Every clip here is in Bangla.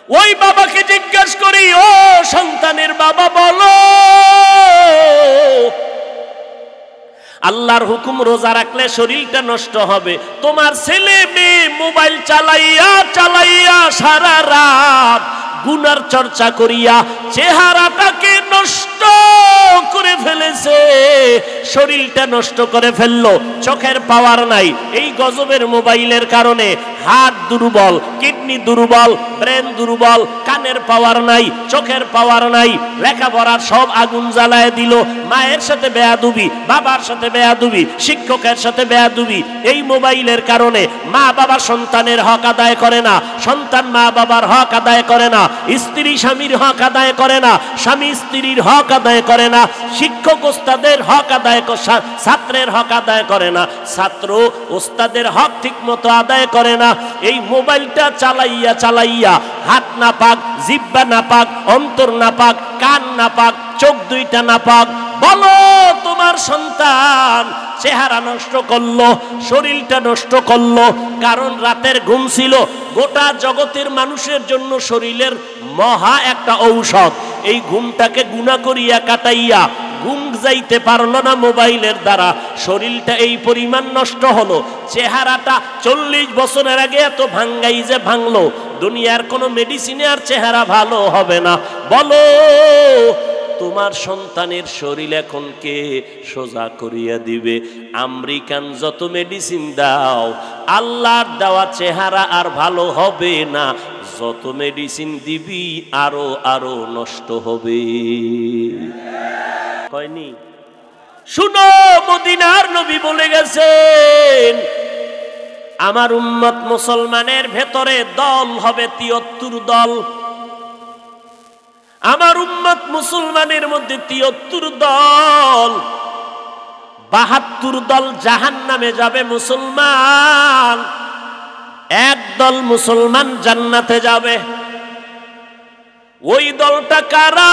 ওই বাবাকে জিজ্ঞাসা করি, ও সন্তানের বাবা বলো, আল্লাহর হুকুম রোজা রাখলে শরীরটা নষ্ট হবে, তোমার ছেলে মেয়ে মোবাইল চালাইয়া চালাইয়া সারা রাত গুনার চর্চা করিয়া চেহারাটাকে নষ্ট করে ফেলেছে, শরীরটা নষ্ট করে ফেললো, চোখের পাওয়ার নাই এই গজবের মোবাইলের কারণে, হার্ট দুর্বল, কিডনি দুর্বল, ব্রেন দুর্বল, কানের পাওয়ার নাই, চোখের পাওয়ার নাই, লেখাপড়ার সব আগুন জ্বালায় দিল, মায়ের সাথে বেয়াদবি, বাবার সাথে বেয়াদবি, শিক্ষকের সাথে বেয়াদবি, এই মোবাইলের কারণে মা বাবা সন্তানের হক আদায় করে না, সন্তান মা বাবার হক আদায় করে না, স্ত্রী স্বামীর হক আদায় করে না, স্বামী স্ত্রীর হক আদায় করে না, শিক্ষক ওস্তাদের হক আদায়, ছাত্রের হক আদায় করে না, ছাত্র ওস্তাদের হক ঠিক মতো আদায় করে না। এই মোবাইলটা চালাইয়া চালাইয়া হাত না পাক, জিহ্বা না পাক, অন্তর না পাক, কান না পাক, চোখ দুইটা না পাক। বলো তোমার সন্তান চেহারা নষ্ট করলো, শরীরটা নষ্ট করলো, কারণ রাতের ঘুম ছিল গোটা জগতের মানুষের জন্য শরীরের মহা একটা ঔষধ। এই ঘুমটাকে গুনাহ করিয়া কাটাইয়া ঘুম যাইতে পারলো না মোবাইলের দ্বারা, শরীরটা এই পরিমাণ নষ্ট হলো, চেহারাটা 40 বছরের আগে এত ভাঙ্গাই যে ভাঙলো, দুনিয়ার কোনো মেডিসিনে আর চেহারা ভালো হবে না। বলো তোমার সন্তানের শরীর এখন কে সোজা করিয়া দিবে? আমেরিকান যত মেডিসিন দাও, আল্লাহর দেওয়া চেহারা আর ভালো হবে না, যত মেডিসিন দিবি আরো আরো নষ্ট হবে। কয়নি? শুনো, মদিনার নবী বলে গেছেন, আমার উম্মত মুসলমানের ভেতরে দল হবে 73 দল। আমার উম্মত মুসলমানের মধ্যে 73 দল, 72 দল জাহান্নামে যাবে মুসলমান, এক দল মুসলমান জান্নাতে যাবে। ওই দলটা কারা?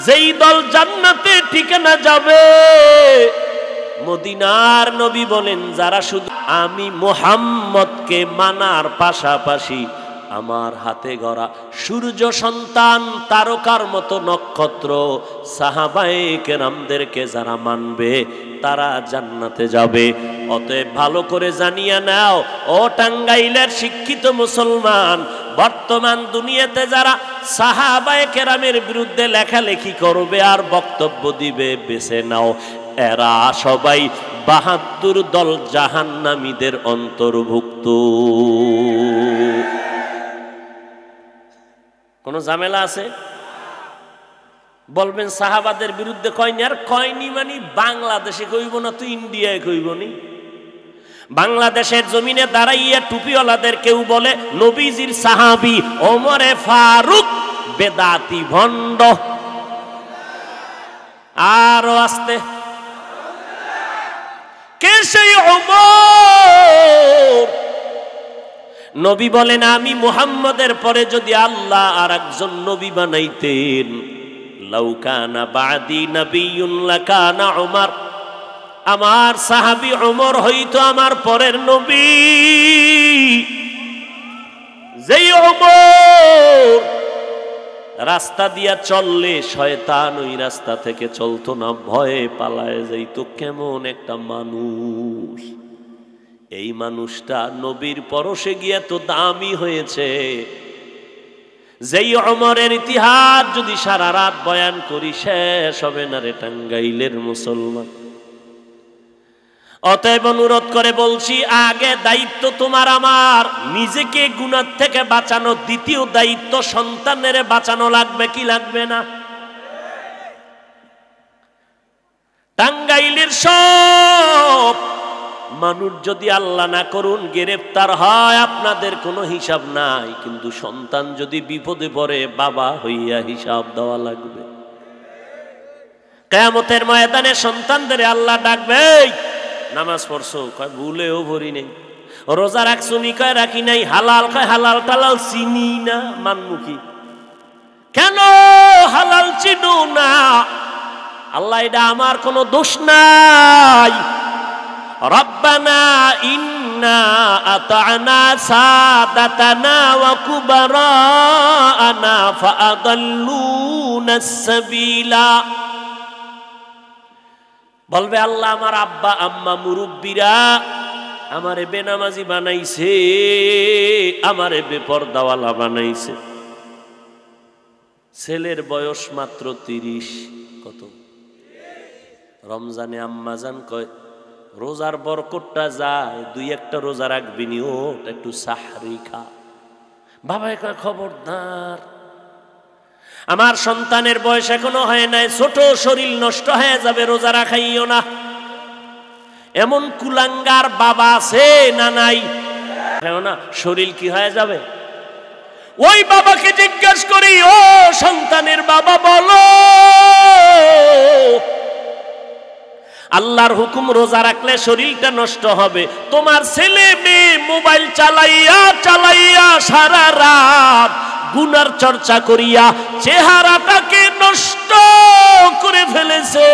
যেই দল জান্নাতে ঠিকানা যাবে, মদিনার নবী বলেন, যারা শুধু আমি মুহাম্মদকে মানার পাশাপাশি আমার হাতে গড়া সূর্য সন্তান তারকার মতো নক্ষত্র সাহাবায়ে কেরামদেরকে যারা মানবে, তারা জান্নাতে যাবে। অতএব ভালো করে জানিয়ে নাও, ও টাঙ্গাইলের শিক্ষিত মুসলমান, বর্তমান দুনিয়াতে যারা সাহাবায়ে কেরামের বিরুদ্ধে লেখালেখি করবে আর বক্তব্য দিবে, বেছে নাও, এরা সবাই 72 দল জাহান্নামীদের অন্তর্ভুক্ত। কোন ঝামেলা আছে? বলবেন সাহাবাদের বিরুদ্ধে কয়নি, আর কয়নি মানে বাংলাদেশে কইব না তো ইন্ডিয়ায় কইব নি? বাংলাদেশের জমিনে দাঁড়াইয়া টুপিওয়ালাদের কেউ বলে নবীজির সাহাবী ওমরে ফারুক বেদাতি ভণ্ড। আরো আসতে, কে সেই ওমর? নবী বলেন, আমি মুহাম্মদের পরে যদি আল্লাহ আর একজন নবী বানাইতেন, লাউ কানা বাদি নবিয়্যুন লাকানা উমর, আমার সাহাবী ওমর হইতো আমার পরের নবী। যেই ওমর রাস্তা দিয়া চললে শয়তান ওই রাস্তা থেকে চলতো না, ভয়ে পালায় যাইতো। কেমন একটা মানুষ! এই মানুষটা নবীর পরশে গিয়ে তো দামি হয়েছে। যেই ওমরের ইতিহাস যদি সারা রাত বয়ান করি শেষ হবে না রে টাঙ্গাইলের মুসলমান। অতএব অনুরোধ করে বলছি, আগে দায়িত্ব তোমার আমার নিজেকে গুনাহ থেকে বাঁচানো, দ্বিতীয় দায়িত্ব সন্তানের বাঁচানো। লাগবে কি লাগবে না? টাঙ্গাইলের সব মানুষ যদি আল্লাহ না করুন গ্রেফতার হয়, আপনাদের কোনো হিসাব নাই, কিন্তু সন্তান যদি বিপদে পড়ে বাবা হইয়া হিসাব দেওয়া লাগবে। কিয়ামতের ময়দানে সন্তানদের আল্লাহ ডাকবে, নামাজ পড়ছো? কয় ভুলেও পড়ি নাই। রোজা রাখছো নি? কয় রাখি নাই। হালাল? কয় হালাল টালাল চিনি না। মানমুখী কেন হালাল চিনো না? আল্লাহ, এটা আমার কোনো দোষ নাই। রব্বানা ইন্না আতা'না সাদাতানা ওয়া কুবারা আবানা ফাআদাল্লুনাস সাবিলা। বলবে আল্লাহ আমার আব্বা আম্মা মুরব্বীরা আমারে বেনামাজি বানাইছে, আমারে বেপরদাওয়ালা বানাইছে। ছেলের বয়স মাত্র 30। কত? রমজানে আম্মাজান কয় রোজার বরকতটা যায়, 2-1টা রোজা রাখবি নি, ওটা একটু সাহরি খা। বাবা কয় খবরদার, আমার সন্তানের বয়স এখনো হয় নাই, ছোট শরীর নষ্ট হয়ে যাবে, রোজা রাখাইও না। এমন কুলাঙ্গার বাবা আছে না নাই? না, শরীর কি হয়ে যাবে? ওই বাবাকে জিজ্ঞাসা করি, ও সন্তানের বাবা বলো, আল্লাহর হুকুম রোজা রাখলে শরীরটা নষ্ট হবে, তোমার ছেলে মেয়ে মোবাইল চালাইয়া চালাইয়া সারা রাত গুনার চর্চা করিয়া চেহারাটাকে নষ্ট করে ফেলেছে,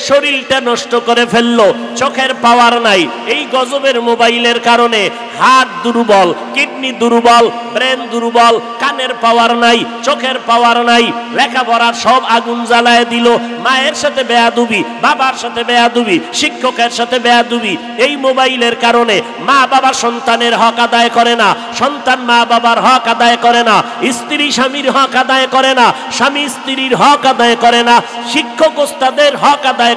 শরীরটা নষ্ট করে ফেললো, চোখের পাওয়ার নাই এই গজবের মোবাইলের কারণে, হার্ট দুর্বল, কিডনি দুর্বল, ব্রেন দুর্বল, কানের পাওয়ার নাই, চোখের পাওয়ার নাই, লেখাপড়ার সব আগুন জ্বালায় দিল, মায়ের সাথে বেয়াদবি, বাবার সাথে বেয়াদবি, শিক্ষকের সাথে বেয়াদবি, এই মোবাইলের কারণে মা বাবা সন্তানের হক আদায় করে না, সন্তান মা বাবার হক আদায় করে না, স্ত্রী স্বামীর হক আদায় করে না, স্বামী স্ত্রীর হক আদায় করে না, শিক্ষক ওস্তাদের হক আদায়,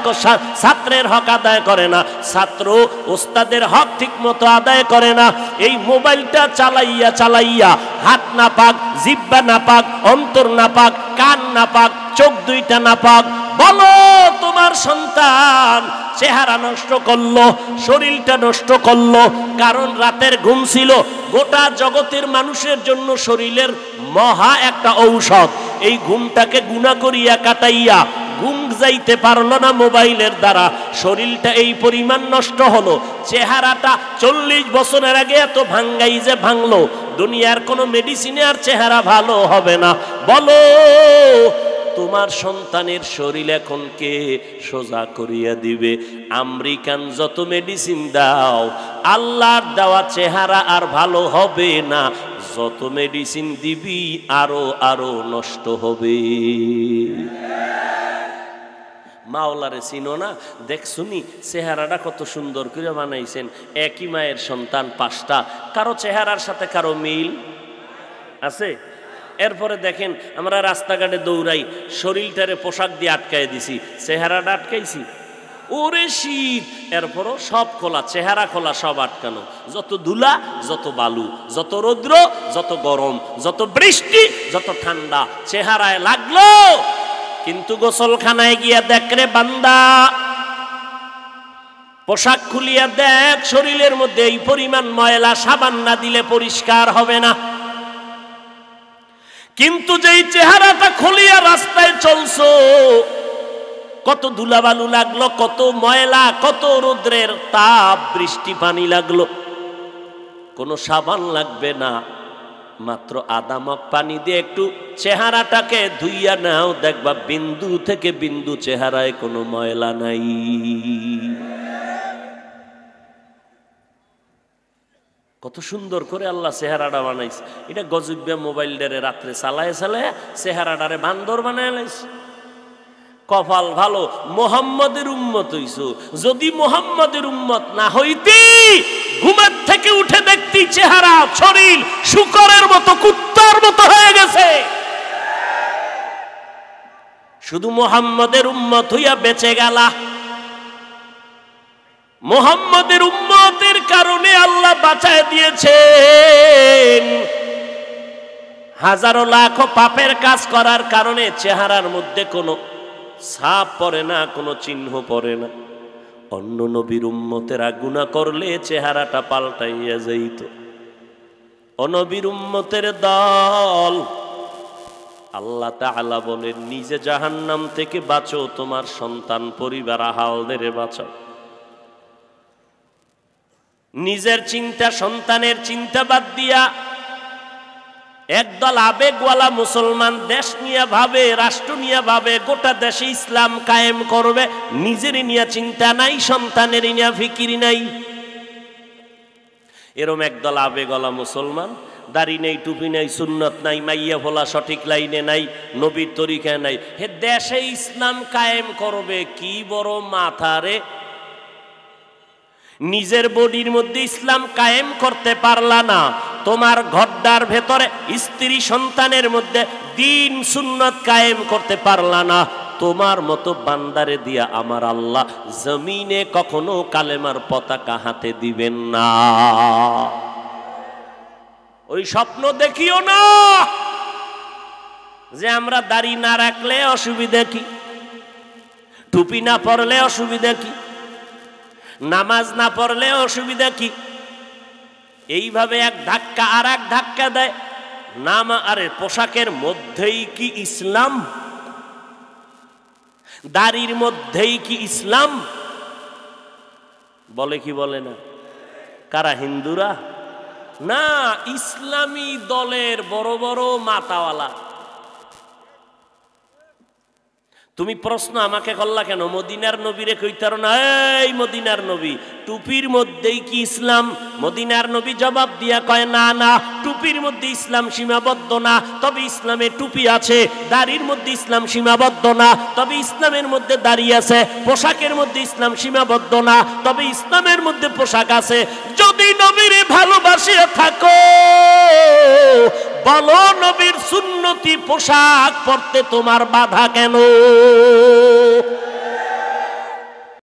ছাত্রের হক আদায় করে না, ছাত্র ওস্তাদের হক ঠিক মতো আদায় করে না। এই মোবাইলটা চালাইয়া চালাইয়া হাত না পাক, জিহ্বা না পাক, অন্তর না পাক, কান না পাক, চোখ দুইটা না পাক। বলো তোমার সন্তান চেহারা নষ্ট করলো, শরীরটা নষ্ট করলো, কারণ রাতের ঘুম ছিল গোটা জগতের মানুষের জন্য শরীরের মহা একটা ঔষধ। এই ঘুমটাকে গুনাহ করিয়া কাটাইয়া ঘুম যাইতে পারলো না মোবাইলের দ্বারা, শরীরটা এই পরিমাণ নষ্ট হলো, চেহারাটা 40 বছরের আগে এত ভাঙ্গাই যে ভাঙলো, দুনিয়ার কোনো মেডিসিনে আর চেহারা ভালো হবে না। বলো তোমার সন্তানের শরীর এখন কে সোজা করিয়া দিবে? আমেরিকান যত মেডিসিন দাও, আল্লাহর দেওয়া চেহারা আর ভালো হবে না, যত মেডিসিন দিবি আরো আরো নষ্ট হবে। মাওলারে চিনো না? দেখছুনি চেহারাটা কত সুন্দর করে বানাইছেন, একই মায়ের সন্তান 5টা, কারো চেহারার সাথে কারো মিল আছে? এরপরে দেখেন আমরা রাস্তাঘাটে দৌড়াই, শরীরটারে পোশাক দিয়ে আটকাই দিছি, চেহারাটা আটকাইছি, ওরে শীত, এরপরও সব খোলা, চেহারা খোলা, সব আটকানো, যত ধুলা, যত বালু, যত রৌদ্র, যত গরম, যত বৃষ্টি, যত ঠান্ডা চেহারায় লাগলো। কিন্তু গোসলখানায় গিয়া দেখ রে বান্দা, পোশাক খুলিয়া দেখ, শরীরের মধ্যে এই পরিমাণ ময়লা, সাবান না দিলে পরিষ্কার হবে না। কিন্তু যেই চেহারাটা খুলিয়া রাস্তায় চলছো, কত ধুলাবালু লাগলো, কত ময়লা, কত রৌদ্রের তাপ, বৃষ্টি পানি লাগলো, কোনো সাবান লাগবে না, মাত্র আধা মগ পানি দিয়ে একটু চেহারাটাকে ধুইয়া নাও, দেখবা বিন্দু থেকে বিন্দু চেহারায় কোনো ময়লা নাই। কত সুন্দর করে আল্লাহ চেহারাটা বানাইছে। এটা গজব্যা মোবাইল ডারে রাত্রে চালায় চালায় চেহারাটারে বান্দর বানায় লাইছে। কপাল ভালো মুহাম্মাদের উম্মত হইছো, যদি মুহাম্মাদের উম্মত না হইতি, ঘুমের থেকে উঠে দেখতি চেহারা শরীর শুকরের মতো, কুত্তার মতো হয়ে গেছে। শুধু মুহাম্মাদের উম্মত হইয়া বেঁচে গেলা, মুহাম্মাদের উম্মতের কারণে আল্লাহ বাঁচায় দিয়েছেন। হাজারো লাখো পাপের কাজ করার কারণে চেহারার মধ্যে কোনো ছাপ পড়ে না, কোনো চিহ্ন পড়ে না। অন্য নবীর উম্মতেরা গুনাহ করলে চেহারাটা পাল্টাইয়া যাইত। অনবীর উম্মতের দল, আল্লাহ তাআলা বলেন নিজে জাহান্নাম থেকে বাঁচো, তোমার সন্তান পরিবার আহালদের বাঁচাও। নিজের চিন্তা, সন্তানের চিন্তা বাদ দিয়া একদল আবেগওয়ালা মুসলমান দেশ নিয়ে ভাবে, রাষ্ট্র নিয়ে ভাবে, গোটা দেশে ইসলাম কায়েম করবে, নিজেরই নিয়ে চিন্তা নাই, সন্তানের নিয়ে ফিকির নাই। এরম একদল আবেগওয়ালা মুসলমান দাড়ি নেই, টুপি নেই, সুন্নত নাই, মাইয়া ফোলা সঠিক লাইনে নাই, নবীর তরিকা নাই। হে দেশে ইসলাম কায়েম করবে, কি বড় মাথা রে। নিজের বডির মধ্যে ইসলাম কায়েম করতে পারলা না, তোমার ঘরটার ভেতরে স্ত্রী সন্তানের মধ্যে দিন সুন্নত কায়েম করতে পারলা না, তোমার মতো বান্দারে দিয়া আমার আল্লাহ জমিনে কখনো কালেমার পতাকা হাতে দিবেন না। ওই স্বপ্ন দেখিও না যে আমরা দাড়ি না রাখলে অসুবিধা কি, টুপি না পরলে অসুবিধা কি, নামাজ না পড়লে অসুবিধা কি। এইভাবে এক ধাক্কা আর এক ধাক্কা দেয়। আরে পোশাকের মধ্যেই কি ইসলাম? দাড়ির মধ্যেই কি ইসলাম? বলে কি বলে না? কারা? হিন্দুরা না, ইসলামী দলের বড় বড় মাতাওয়ালা। তুমি প্রশ্ন আমাকে করলা কেন? মদিনার নবীরে কইতার না, এই মদিনার নবী টুপির মধ্যেই কি ইসলাম? মদিনার নবী জবাব দিয়া কয়, না না, টুপির মধ্যে ইসলাম সীমাবদ্ধ না, তবে ইসলামে টুপি আছে। দাড়ির মধ্যে ইসলাম সীমাবদ্ধ না, তবে ইসলামের মধ্যে দাড়ি আছে। পোশাকের মধ্যে ইসলাম সীমাবদ্ধ না, তবে ইসলামের মধ্যে পোশাক আছে। যদি নবীরে ভালোবাসিয়া থাকো, বলো নবীর সুন্নতি পোশাক পরতে তোমার বাধা কেন?